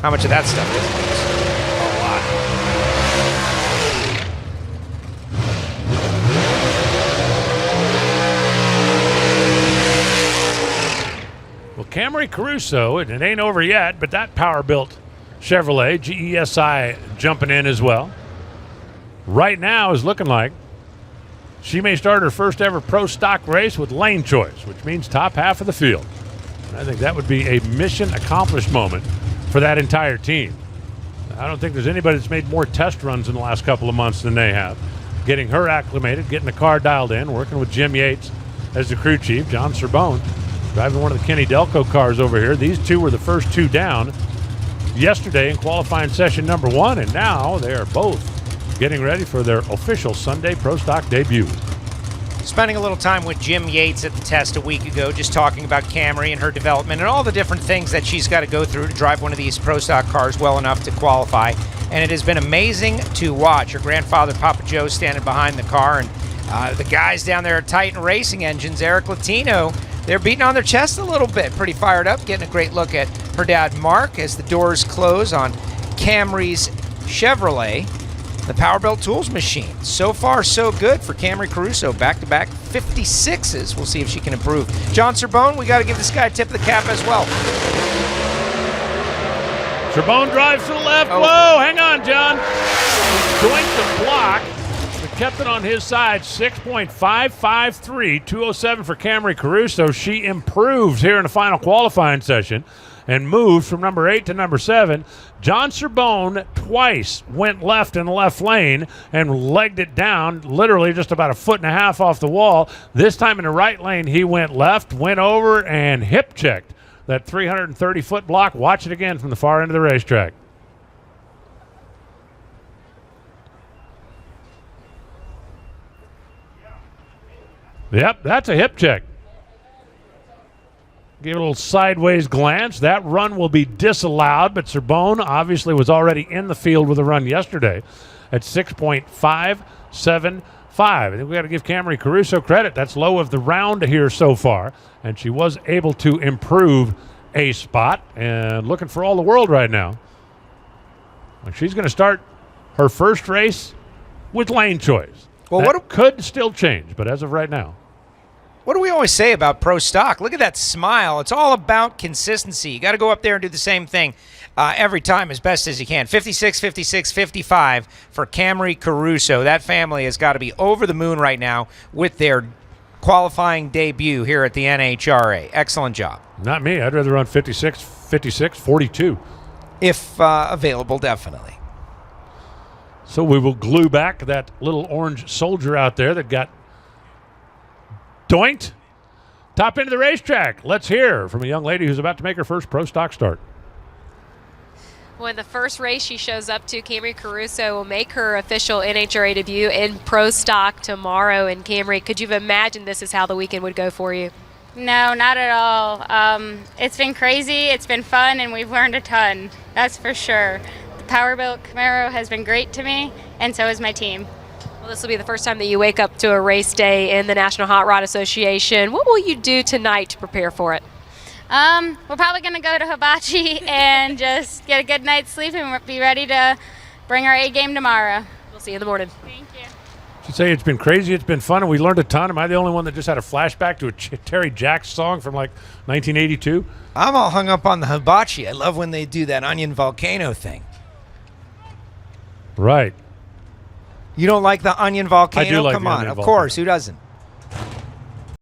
How much of that stuff is a lot? Well, Camrie Caruso, and it ain't over yet, but that power-built Chevrolet, GESI, jumping in as well. Right now is looking like she may start her first ever pro stock race with lane choice, which means top half of the field. And I think that would be a mission accomplished moment for that entire team. I don't think there's anybody that's made more test runs in the last couple of months than they have. Getting her acclimated, getting the car dialed in, working with Jim Yates as the crew chief, John Cerbone driving one of the Kenny Delco cars over here. These two were the first two down yesterday in qualifying session number 1, and now they are both getting ready for their official Sunday Pro Stock debut. Spending a little time with Jim Yates at the test a week ago, just talking about Camrie and her development and all the different things that she's got to go through to drive one of these Pro Stock cars well enough to qualify. And it has been amazing to watch. Her grandfather, Papa Joe, standing behind the car, and the guys down there at Titan Racing Engines, Eric Latino, they're beating on their chest a little bit, pretty fired up, getting a great look at her dad, Mark, as the doors close on Camrie's Chevrolet, the Powerbuilt Tools machine. So far, so good for Camrie Caruso. Back-to-back 56s. We'll see if she can improve. John Cerbone, we got to give this guy a tip of the cap as well. Cerbone drives to the left. Oh. Whoa, hang on, John. Going to block, but kept it on his side. 6.553, 207 for Camrie Caruso. She improves here in the final qualifying session and moves from number 8 to number 7. John Cerbone twice went left in the left lane and legged it down, literally just about a foot and a half off the wall. This time in the right lane, he went left, went over, and hip checked that 330-foot block. Watch it again from the far end of the racetrack. Yep, that's a hip check. Gave a little sideways glance. That run will be disallowed, but Cerbone obviously was already in the field with a run yesterday at 6.575. I think we got to give Camrie Caruso credit. That's low of the round here so far, and she was able to improve a spot and looking for all the world right now. She's going to start her first race with lane choice. Well, that could still change, but as of right now. What do we always say about Pro Stock? Look at that smile. It's all about consistency. You got to go up there and do the same thing every time as best as you can. 56, 56, 55 for Camrie Caruso. That family has got to be over the moon right now with their qualifying debut here at the NHRA. Excellent job. Not me. I'd rather run 56, 56, 42. If available, definitely. So we will glue back that little orange soldier out there that got doinked. Top end of the racetrack. Let's hear from a young lady who's about to make her first Pro Stock start. When the first race she shows up to, Camrie Caruso will make her official NHRA debut in Pro Stock tomorrow. And Camrie, could you have imagined this is how the weekend would go for you? No, not at all. It's been crazy, it's been fun, and we've learned a ton. That's for sure. The Powerbuilt Camaro has been great to me, and so has my team. Well, this will be the first time that you wake up to a race day in the National Hot Rod Association. What will you do tonight to prepare for it? We're probably going to go to Hibachi and just get a good night's sleep and be ready to bring our A game tomorrow. We'll see you in the morning. Thank you. She'd say it's been crazy, it's been fun, and we learned a ton. Am I the only one that just had a flashback to a Terry Jacks song from like 1982? I'm all hung up on the hibachi. I love when they do that onion volcano thing. Right. You don't like the onion volcano? I do like Come the on, onion of volcano. course. Who doesn't?